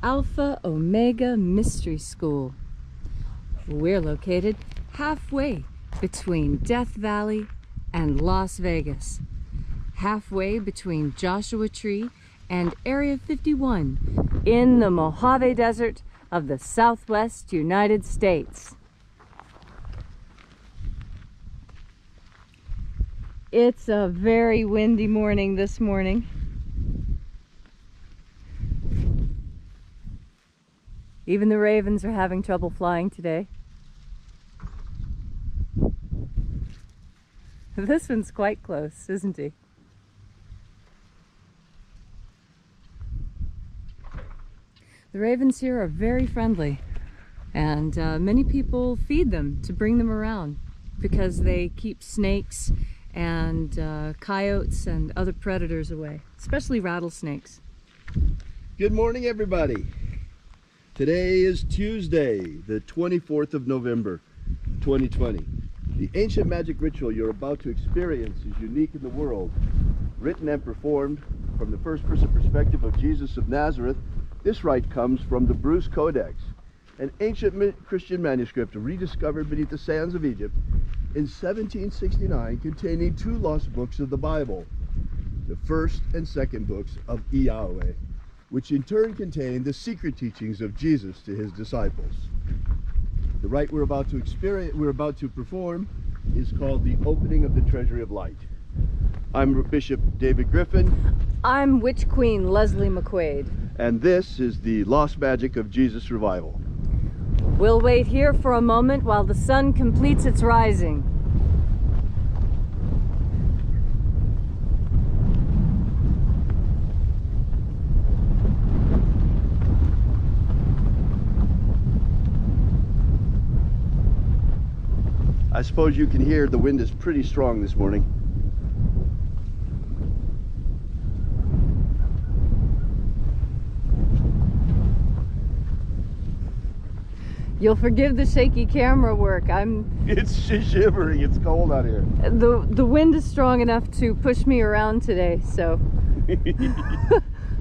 Alpha Omega Mystery School. We're located halfway between Death Valley and Las Vegas, halfway between Joshua Tree and Area 51 in the Mojave Desert of the Southwest United States. It's a very windy morning this morning. Even the ravens are having trouble flying today. This one's quite close, isn't he? The ravens here are very friendly, and many people feed them to bring them around because they keep snakes and coyotes and other predators away, especially rattlesnakes. Good morning, everybody. Today is Tuesday, the 24th of November, 2020. The ancient magic ritual you're about to experience is unique in the world. Written and performed from the first-person perspective of Jesus of Nazareth, this rite comes from the Bruce Codex, an ancient Christian manuscript rediscovered beneath the sands of Egypt in 1769, containing two lost books of the Bible, the first and second books of Yahweh, which in turn contain the secret teachings of Jesus to his disciples. The rite we're about to perform is called the Opening of the Treasury of Light. I'm Bishop David Griffin. I'm Witch Queen Leslie McQuaid. And this is the Lost Magic of Jesus Revival. We'll wait here for a moment while the sun completes its rising. I suppose you can hear the wind is pretty strong this morning. You'll forgive the shaky camera work. It's shivering, it's cold out here. The wind is strong enough to push me around today, so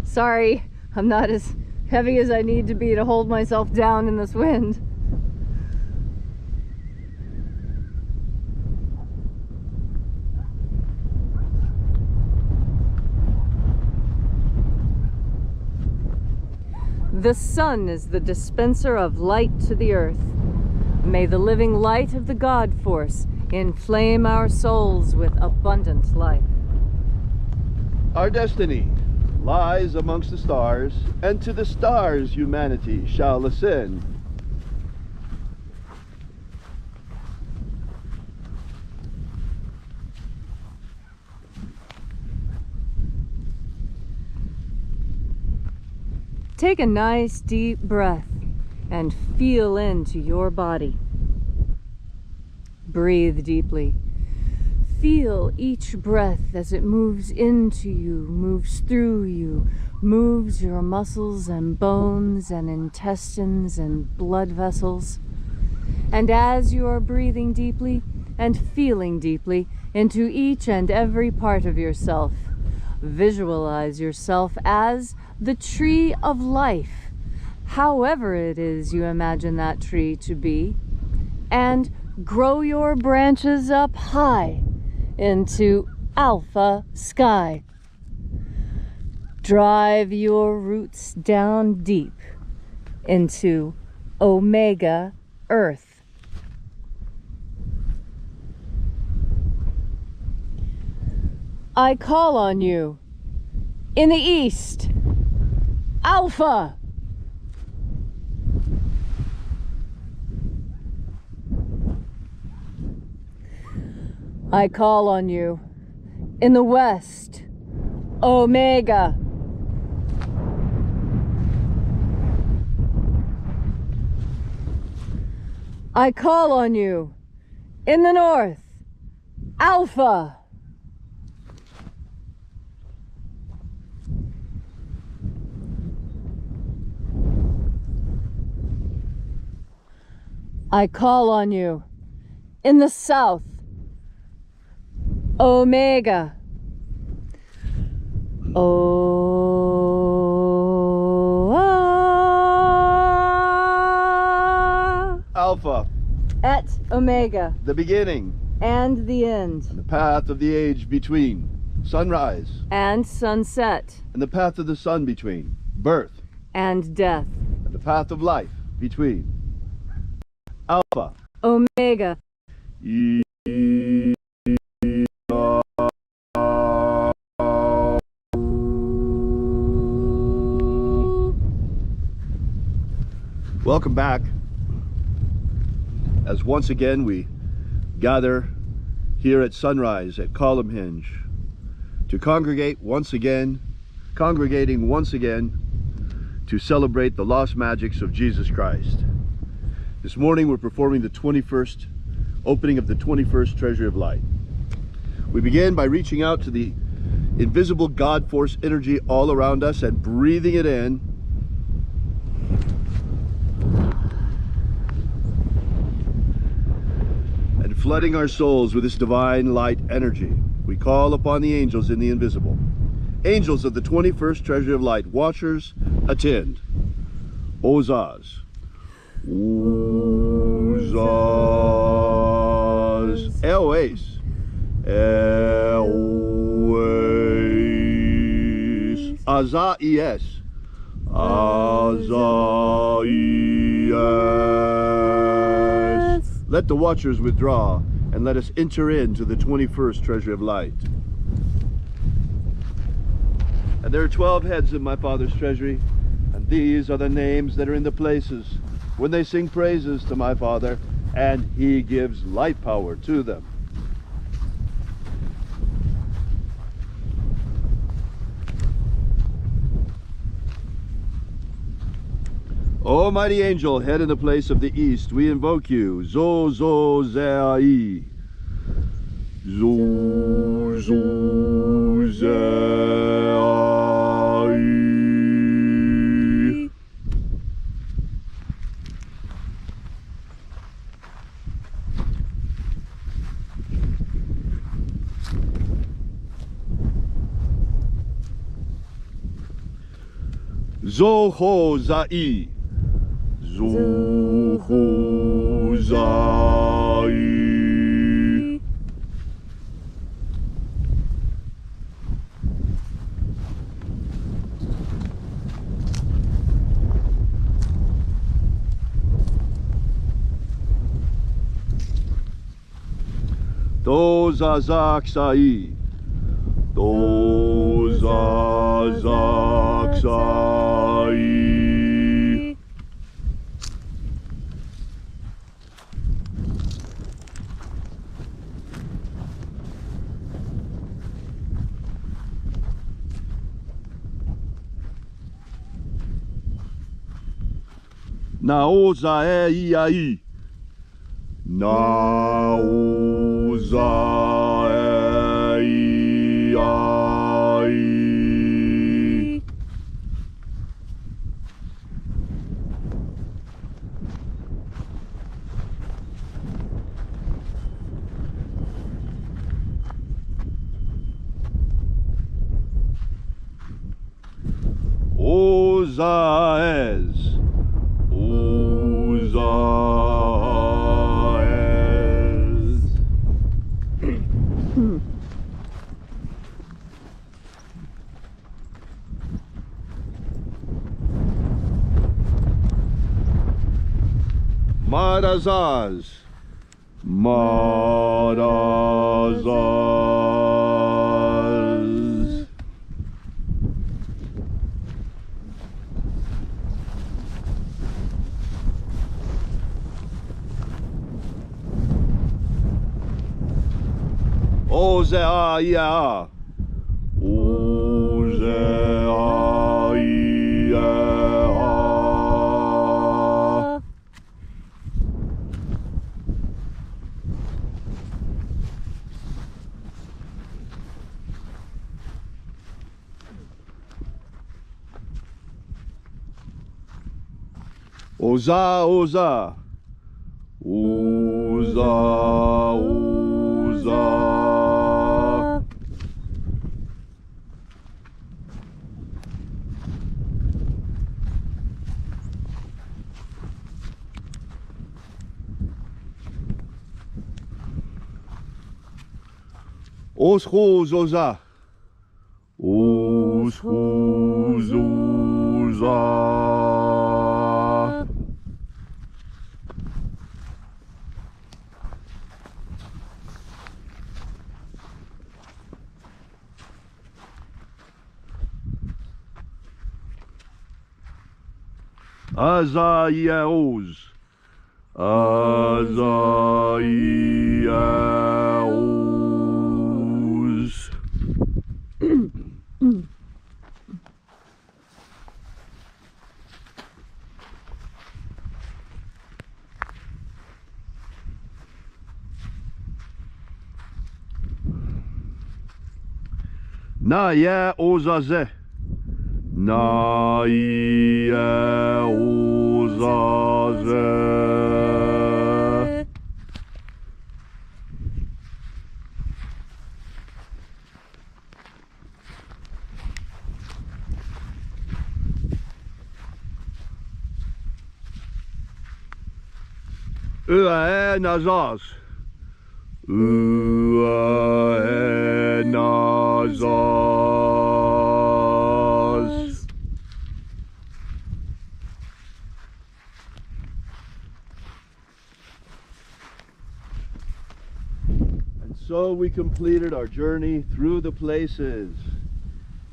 sorry, I'm not as heavy as I need to be to hold myself down in this wind. The sun is the dispenser of light to the earth. May the living light of the God Force inflame our souls with abundant life. Our destiny lies amongst the stars, and to the stars humanity shall ascend. Take a nice deep breath and feel into your body. Breathe deeply. Feel each breath as it moves into you, moves through you, moves your muscles and bones and intestines and blood vessels. And as you are breathing deeply and feeling deeply into each and every part of yourself, visualize yourself as the tree of life, however it is you imagine that tree to be, and grow your branches up high into alpha sky. Drive your roots down deep into omega earth. I call on you in the east, Alpha. I call on you in the west, Omega. I call on you in the north, Alpha. I call on you in the south, Omega. Oh, Alpha, et Omega, the beginning, and the end, and the path of the age between, sunrise, and sunset, and the path of the sun between, birth, and death, and the path of life between, Alpha, Omega, Welcome back, as once again we gather here at sunrise at Column Hinge to congregating once again to celebrate the lost magics of Jesus Christ. This morning we're performing the 21st opening of the 21st Treasury of Light. We begin by reaching out to the invisible God force energy all around us and breathing it in, and flooding our souls with this divine light energy. We call upon the angels in the invisible. Angels of the 21st Treasury of Light, watchers, attend. Ozaz. Ozaz. Eoes. Eoes. Azaies. Azaies. Let the watchers withdraw and let us enter into the 21st Treasury of Light. And there are 12 heads in my Father's treasury, and these are the names that are in the places when they sing praises to my Father, and He gives light power to them. O mighty angel, head in the place of the east, we invoke you. Zo zo zai. Zo zo zai. Zo ho zai. Zuhuzai. Dozazaksai. Dozazaksai. Naozaei. Naozaei. Ozaez. Ozaez. Marazaz. Marazaz. Ozeaia. Ozeaia. Oza, oza. Oza, oza. Oschozoza. Oschozoza. Azayaos. Azayaos. Na ya ozaze. Na ya ozaze. Ua nazaz. Ua nazaz. And so we completed our journey through the places,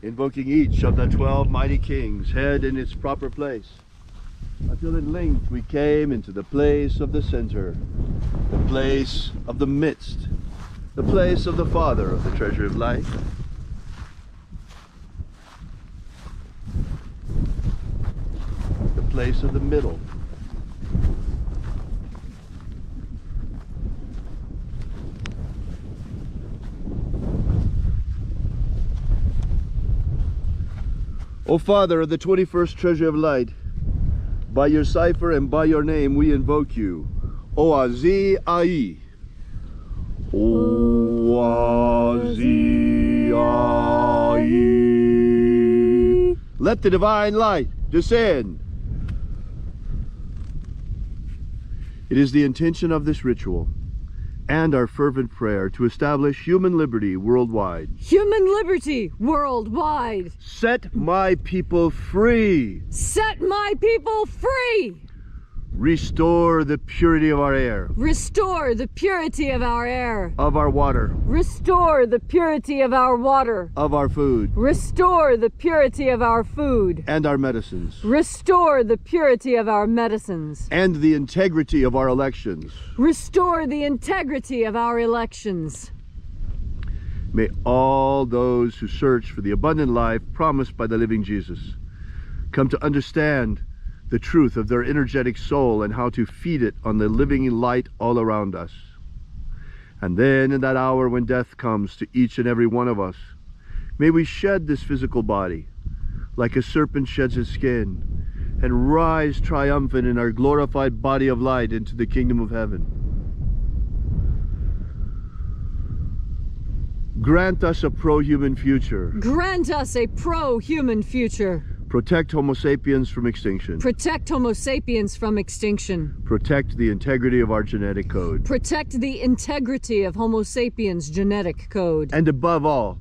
invoking each of the 12 mighty kings, head in its proper place, until at length we came into the place of the center, the place of the midst, the place of the Father of the treasure of light. The place of the middle. O Father of the 21st treasure of light, by your cipher and by your name we invoke you. Oazi Ai. Oazi Ai. Let the divine light descend. It is the intention of this ritual and our fervent prayer to establish human liberty worldwide. Human liberty worldwide. Set my people free. Set my people free. Restore the purity of our air. Restore the purity of our air. Of our water. Restore the purity of our water. Of our food. Restore the purity of our food. And our medicines. Restore the purity of our medicines. And the integrity of our elections. Restore the integrity of our elections. May all those who search for the abundant life promised by the living Jesus come to understand the truth of their energetic soul and how to feed it on the living light all around us. And then in that hour when death comes to each and every one of us, may we shed this physical body like a serpent sheds his skin and rise triumphant in our glorified body of light into the kingdom of heaven. Grant us a pro-human future. Grant us a pro-human future. Protect Homo sapiens from extinction. Protect Homo sapiens from extinction. Protect the integrity of our genetic code. Protect the integrity of Homo sapiens' genetic code. And above all,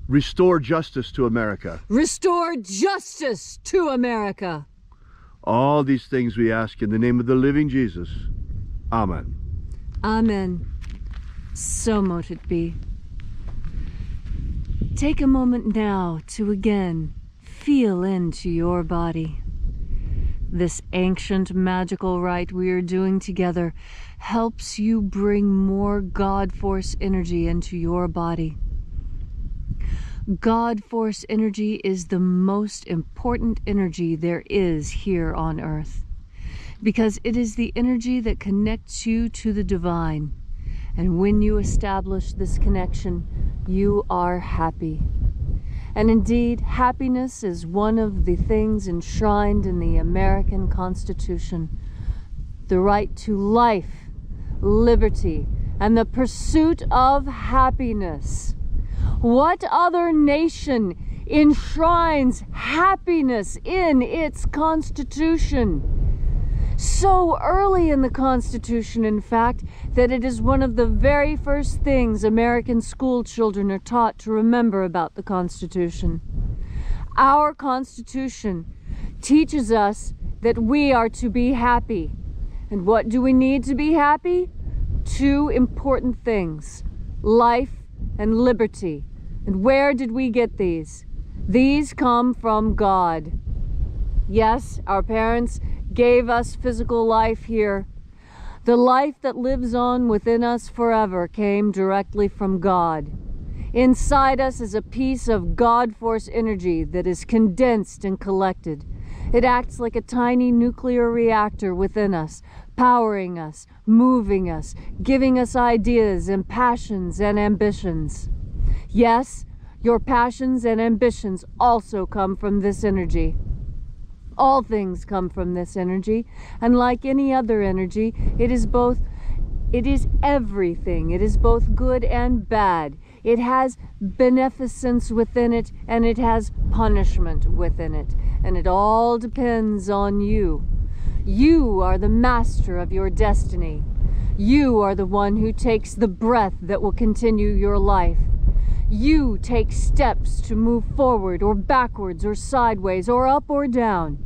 restore justice to America. Restore justice to America. All these things we ask in the name of the living Jesus. Amen. Amen. So mote it be. Take a moment now to again feel into your body. This ancient magical rite we are doing together helps you bring more God Force energy into your body. God Force energy is the most important energy there is here on Earth, because it is the energy that connects you to the divine. And when you establish this connection, you are happy. And indeed, happiness is one of the things enshrined in the American Constitution. The right to life, liberty, and the pursuit of happiness. What other nation enshrines happiness in its Constitution? So early in the Constitution, in fact, that it is one of the very first things American school children are taught to remember about the Constitution. Our Constitution teaches us that we are to be happy. And what do we need to be happy? Two important things: life and liberty. And where did we get these? These come from God. Yes, our parents gave us physical life here. The life that lives on within us forever came directly from God. Inside us is a piece of God force energy that is condensed and collected. It acts like a tiny nuclear reactor within us, powering us, moving us, giving us ideas and passions and ambitions. Yes, your passions and ambitions also come from this energy. All things come from this energy, and like any other energy, it is everything. It is both good and bad. It has beneficence within it, and it has punishment within it. And it all depends on you. You are the master of your destiny. You are the one who takes the breath that will continue your life. You take steps to move forward or backwards or sideways or up or down.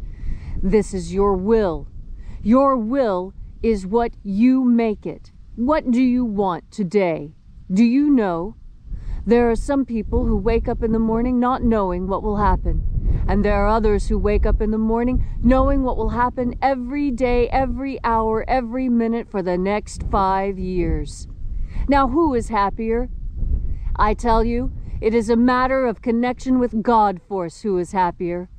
This is your will. Your will is what you make it. What do you want today? Do you know? There are some people who wake up in the morning not knowing what will happen. And there are others who wake up in the morning knowing what will happen every day, every hour, every minute for the next 5 years. Now, who is happier? I tell you, it is a matter of connection with God force who is happier.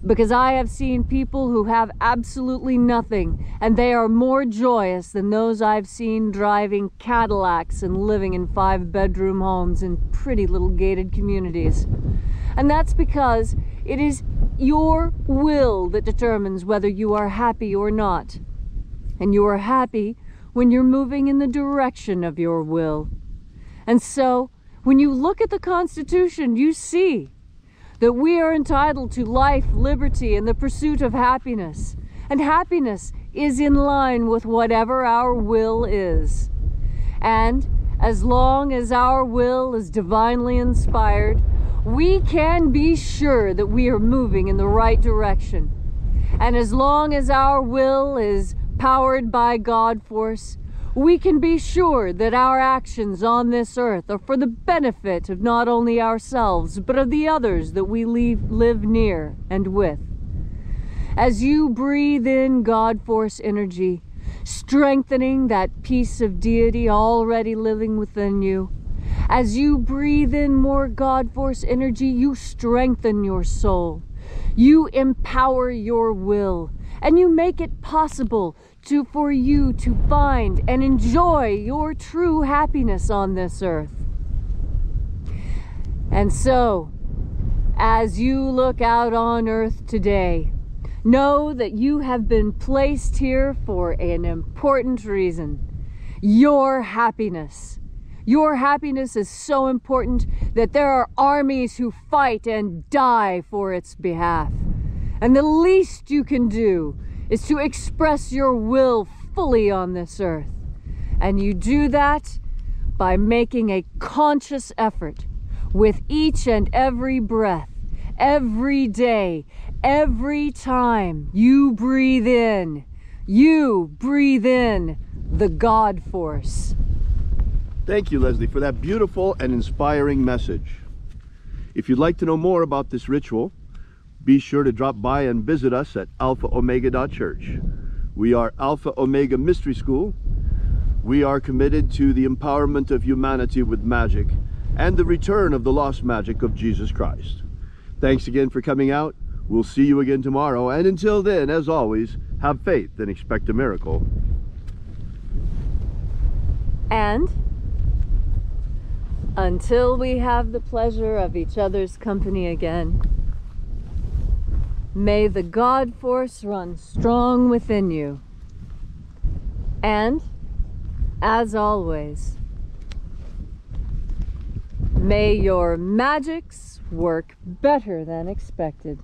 Because I have seen people who have absolutely nothing, and they are more joyous than those I've seen driving Cadillacs and living in 5-bedroom homes in pretty little gated communities. And that's because it is your will that determines whether you are happy or not. And you are happy when you're moving in the direction of your will. And so, when you look at the Constitution, you see that we are entitled to life, liberty, and the pursuit of happiness. And happiness is in line with whatever our will is. And as long as our will is divinely inspired, we can be sure that we are moving in the right direction. And as long as our will is powered by God force, we can be sure that our actions on this earth are for the benefit of not only ourselves, but of the others that we live near and with. As you breathe in God force energy, strengthening that piece of deity already living within you, as you breathe in more God force energy, you strengthen your soul. You empower your will, and you make it possible for you to find and enjoy your true happiness on this earth. And so, as you look out on earth today, know that you have been placed here for an important reason: your happiness. Your happiness is so important that there are armies who fight and die for its behalf. And the least you can do is to express your will fully on this earth. And you do that by making a conscious effort with each and every breath, every day, every time you breathe in. You breathe in the God force. Thank you, Leslie, for that beautiful and inspiring message. If you'd like to know more about this ritual, be sure to drop by and visit us at alphaomega.church. We are Alpha Omega Mystery School. We are committed to the empowerment of humanity with magic and the return of the lost magic of Jesus Christ. Thanks again for coming out. We'll see you again tomorrow. And until then, as always, have faith and expect a miracle. And until we have the pleasure of each other's company again, may the God force run strong within you. And, as always, may your magics work better than expected.